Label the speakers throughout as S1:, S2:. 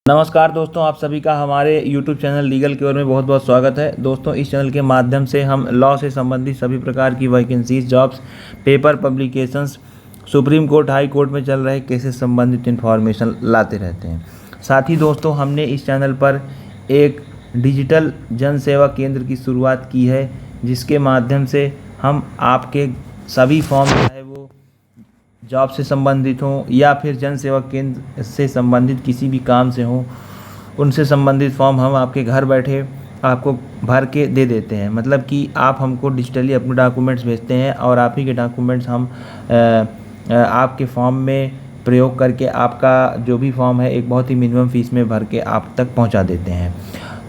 S1: नमस्कार दोस्तों, आप सभी का हमारे YouTube चैनल लीगल की ओर में बहुत बहुत स्वागत है। दोस्तों, इस चैनल के माध्यम से हम लॉ से संबंधित सभी प्रकार की vacancies, jobs, paper publications, supreme court, high court में चल रहे केसेस संबंधित इन्फॉर्मेशन लाते रहते हैं। साथ ही दोस्तों, हमने इस चैनल पर एक डिजिटल जन सेवा केंद्र की शुरुआत की है, जिसके माध्यम से हम आपके सभी फॉर्म, चाहे वो जॉब से संबंधित हों या फिर जन सेवा केंद्र से संबंधित किसी भी काम से हों, उनसे संबंधित फॉर्म हम आपके घर बैठे आपको भर के दे देते हैं। मतलब कि आप हमको डिजिटली अपने डॉक्यूमेंट्स भेजते हैं और आप ही के डॉक्यूमेंट्स हम आपके फॉर्म में प्रयोग करके आपका जो भी फॉर्म है एक बहुत ही मिनिमम फ़ीस में भर के आप तक पहुंचा देते हैं।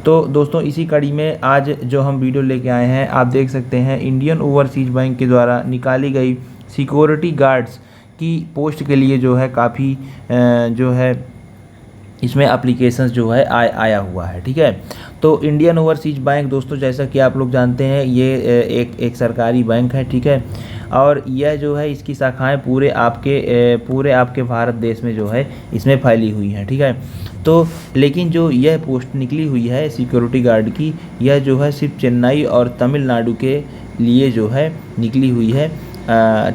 S1: तो दोस्तों, इसी कड़ी में आज जो हम वीडियो लेके आए हैं, आप देख सकते हैं इंडियन ओवरसीज बैंक के द्वारा निकाली गई सिक्योरिटी गार्ड्स की पोस्ट के लिए जो है काफ़ी जो है इसमें एप्लीकेशंस जो है आया हुआ है। ठीक है, तो इंडियन ओवरसीज बैंक दोस्तों, जैसा कि आप लोग जानते हैं, ये एक सरकारी बैंक है। ठीक है, और यह जो है इसकी शाखाएं पूरे आपके भारत देश में जो है इसमें फैली हुई हैं। ठीक है, तो लेकिन जो यह पोस्ट निकली हुई है सिक्योरिटी गार्ड की, यह जो है सिर्फ चेन्नई और तमिलनाडु के लिए जो है निकली हुई है।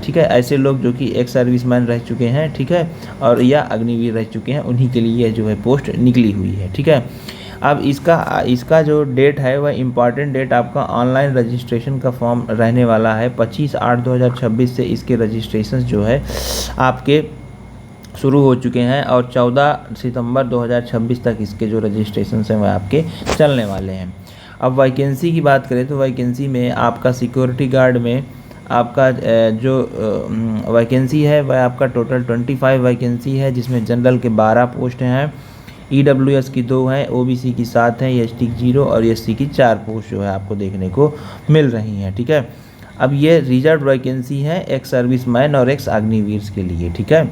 S1: ठीक है, ऐसे लोग जो कि एक्स सर्विसमैन रह चुके हैं, ठीक है, और या अग्निवीर रह चुके हैं, उन्हीं के लिए जो है पोस्ट निकली हुई है। ठीक है, अब इसका जो डेट है वह इम्पॉर्टेंट डेट आपका ऑनलाइन रजिस्ट्रेशन का फॉर्म रहने वाला है। 25/8/2026 से इसके रजिस्ट्रेशन जो है आपके शुरू हो चुके हैं और 14 सितंबर 2026 तक इसके जो रजिस्ट्रेशन हैं वह आपके चलने वाले हैं। अब वैकेंसी की बात करें तो वैकेंसी में आपका सिक्योरिटी गार्ड में आपका जो वैकेंसी है वह आपका टोटल 25 वैकेंसी है, जिसमें जनरल के 12 पोस्ट हैं, EWS की 2 हैं, OBC की 7 हैं, ST की 0 और SC की 4 पोस्ट जो है आपको देखने को मिल रही हैं। ठीक है, अब ये रिजर्व वैकेंसी है एक्स सर्विसमैन और एक्स अग्निवीर के लिए। ठीक है,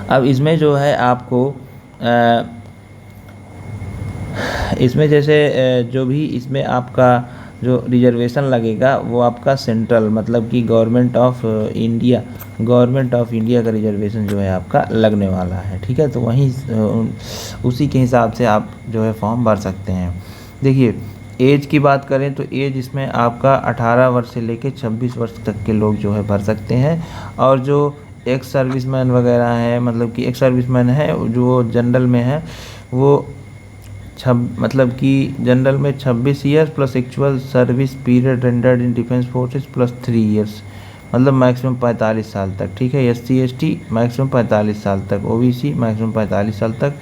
S1: अब इसमें जो है आपको इसमें जैसे जो भी इसमें आपका जो रिजर्वेशन लगेगा वो आपका सेंट्रल, मतलब कि गवर्नमेंट ऑफ इंडिया का रिजर्वेशन जो है आपका लगने वाला है। ठीक है, तो वहीं उसी के हिसाब से आप जो है फॉर्म भर सकते हैं। देखिए, एज की बात करें तो एज इसमें आपका 18 वर्ष से लेकर 26 वर्ष तक के लोग जो है भर सकते हैं। और जो एक्स सर्विसमैन वगैरह हैं, मतलब कि एक्स सर्विसमैन है जो जनरल में है, वो मतलब कि जनरल में 26 years plus actual service period rendered in defence forces plus 3 years, मतलब मैक्सिमम 45 साल तक। ठीक है, SC ST मैक्सिमम 45 साल तक, OBC मैक्सिमम 45 साल तक,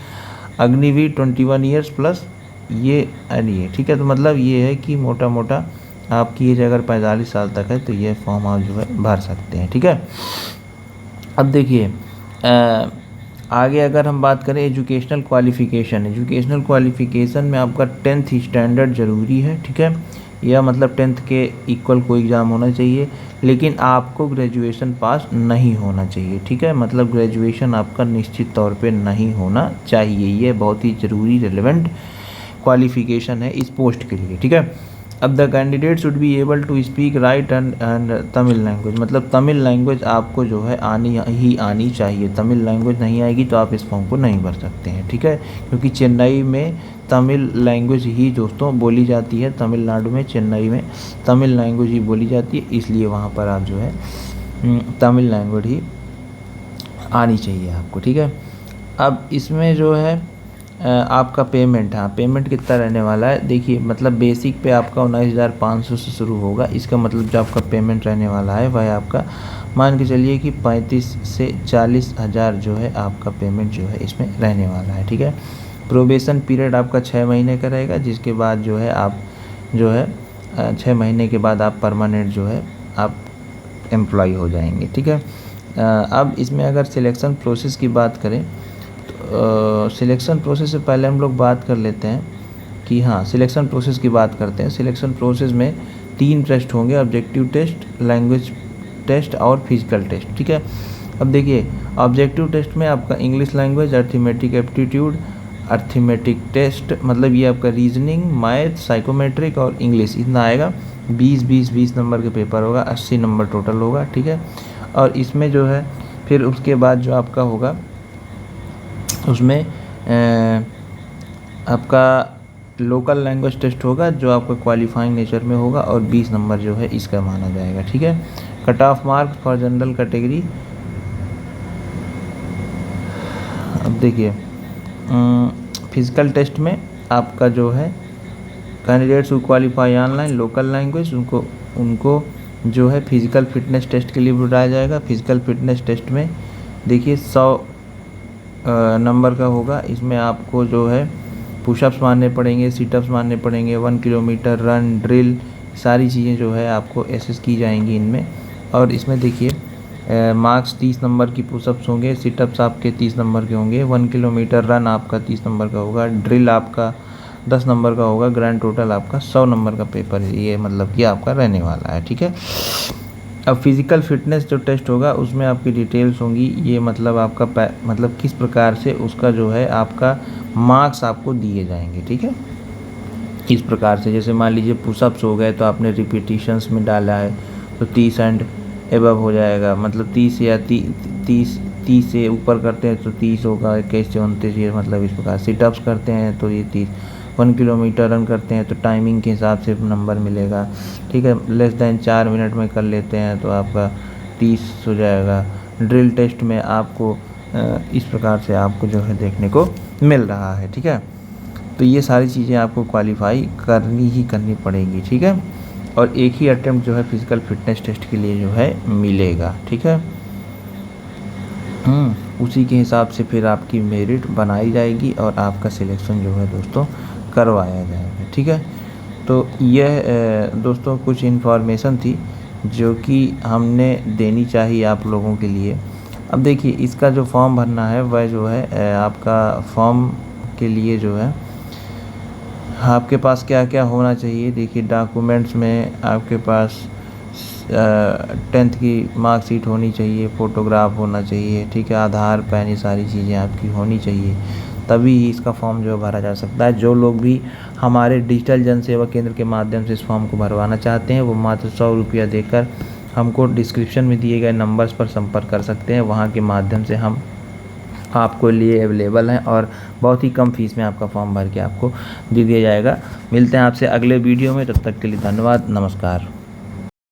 S1: अग्निवीर 21 ईयर्स प्लस ये है। ठीक है, तो मतलब ये है कि मोटा मोटा आपकी एज अगर 45 साल तक है तो ये फॉर्म आप जो है भर सकते हैं। ठीक है, अब देखिए आगे अगर हम बात करें एजुकेशनल क्वालिफ़िकेशन में आपका 10th स्टैंडर्ड ज़रूरी है। ठीक है, या मतलब 10th के इक्वल कोई एग्ज़ाम होना चाहिए, लेकिन आपको ग्रेजुएशन पास नहीं होना चाहिए। ठीक है, मतलब ग्रेजुएशन आपका निश्चित तौर पे नहीं होना चाहिए। ये बहुत ही ज़रूरी रेलेवेंट क्वालिफ़िकेशन है इस पोस्ट के लिए। ठीक है, अब the candidate should be able to speak right and Tamil language, मतलब तमिल लैंग्वेज आपको जो है आनी चाहिए। तमिल लैंग्वेज नहीं आएगी तो आप इस फॉर्म को नहीं भर सकते हैं। ठीक है, क्योंकि चेन्नई में तमिल लैंग्वेज ही दोस्तों बोली जाती है, तमिलनाडु में चेन्नई में तमिल लैंग्वेज ही बोली जाती है, इसलिए वहाँ पर आप जो है तमिल लैंग्वेज ही आनी चाहिए आपको। ठीक है, अब इसमें जो है आपका पेमेंट कितना रहने वाला है। देखिए, मतलब बेसिक पे आपका 19,500 से शुरू होगा। इसका मतलब जो आपका पेमेंट रहने वाला है वह आपका मान के चलिए कि 35 से 40 हज़ार जो है आपका पेमेंट जो है इसमें रहने वाला है। ठीक है, प्रोबेशन पीरियड आपका 6 महीने का रहेगा, जिसके बाद जो है आप जो है 6 महीने के बाद आप परमानेंट जो है आप एम्प्लॉय हो जाएंगे। ठीक है, अब इसमें अगर सिलेक्शन प्रोसेस की बात करें, सिलेक्शन प्रोसेस से पहले हम लोग बात कर लेते हैं कि हाँ, सिलेक्शन प्रोसेस की बात करते हैं। सिलेक्शन प्रोसेस में 3 टेस्ट होंगे, ऑब्जेक्टिव टेस्ट, लैंग्वेज टेस्ट और फिजिकल टेस्ट। ठीक है, अब देखिए, ऑब्जेक्टिव टेस्ट में आपका English language, arithmetic aptitude, arithmetic test मतलब ये आपका रीजनिंग, मैथ, साइकोमेट्रिक और इंग्लिश, इतना आएगा। 20 नंबर के पेपर होगा, 80 नंबर टोटल होगा। ठीक है, और इसमें जो है फिर उसके बाद जो आपका होगा उसमें आपका लोकल लैंग्वेज टेस्ट होगा जो आपका क्वालिफाइंग नेचर में होगा और 20 नंबर जो है इसका माना जाएगा। ठीक है। Cut off marks for general category, अब देखिए फिजिकल टेस्ट में आपका जो है candidates who qualify online local language उनको जो है फिजिकल फिटनेस टेस्ट के लिए बुलाया जाएगा। फिजिकल फिटनेस टेस्ट में देखिए 100 नंबर का होगा। इसमें आपको जो है पुशअप्स मारने पड़ेंगे, सीटअप्स मारने पड़ेंगे, 1 किलोमीटर रन, ड्रिल, सारी चीज़ें जो है आपको एसेस की जाएंगी इनमें। और इसमें देखिए मार्क्स 30 नंबर की पुशअप्स होंगे, सीटअप्स आपके 30 नंबर के होंगे, 1 किलोमीटर रन आपका 30 नंबर का होगा, ड्रिल आपका 10 नंबर का होगा। ग्रैंड टोटल आपका 100 नंबर का पेपर है ये मतलब कि आपका रहने वाला है। ठीक है। अब फिज़िकल फिटनेस जो टेस्ट होगा उसमें आपकी डिटेल्स होंगी, ये मतलब आपका मतलब किस प्रकार से उसका जो है आपका मार्क्स आपको दिए जाएंगे। ठीक है। इस प्रकार से जैसे मान लीजिए पुशअप्स हो गए तो आपने रिपीटिशंस में डाला है तो 30 एंड एबव हो जाएगा, मतलब 30 या 30 से ऊपर करते हैं तो 30 होगा, 21 से 29 ये मतलब इस प्रकार। सिटअप्स करते हैं तो ये 30, 1 किलोमीटर रन करते हैं तो टाइमिंग के हिसाब से नंबर मिलेगा। ठीक है। लेस दैन 4 मिनट में कर लेते हैं तो आपका 30 हो जाएगा। ड्रिल टेस्ट में आपको इस प्रकार से आपको जो है देखने को मिल रहा है। ठीक है। तो ये सारी चीज़ें आपको क्वालिफाई करनी पड़ेगी। ठीक है। और एक ही अटेम्प्ट जो है फिजिकल फिटनेस टेस्ट के लिए जो है मिलेगा। ठीक है। उसी के हिसाब से फिर आपकी मेरिट बनाई जाएगी और आपका सिलेक्शन जो है दोस्तों करवाया जाएगा। ठीक है। तो यह दोस्तों कुछ इन्फॉर्मेशन थी जो कि हमने देनी चाहिए आप लोगों के लिए। अब देखिए इसका जो फॉर्म भरना है वह जो है आपका फॉर्म के लिए जो है आपके पास क्या क्या होना चाहिए। देखिए डॉक्यूमेंट्स में आपके पास 10th की मार्कशीट होनी चाहिए, फ़ोटोग्राफ होना चाहिए। ठीक है। आधार, पैन, ये सारी चीज़ें आपकी होनी चाहिए, तभी ही इसका फॉर्म जो भरा जा सकता है। जो लोग भी हमारे डिजिटल जन सेवा केंद्र के माध्यम से इस फॉर्म को भरवाना चाहते हैं वो मात्र 100 रुपया देकर हमको डिस्क्रिप्शन में दिए गए नंबर्स पर संपर्क कर सकते हैं। वहाँ के माध्यम से हम आपको लिए अवेलेबल हैं और बहुत ही कम फीस में आपका फॉर्म भर के आपको दे दिया जाएगा। मिलते हैं आपसे अगले वीडियो में, तब तक के लिए धन्यवाद, नमस्कार।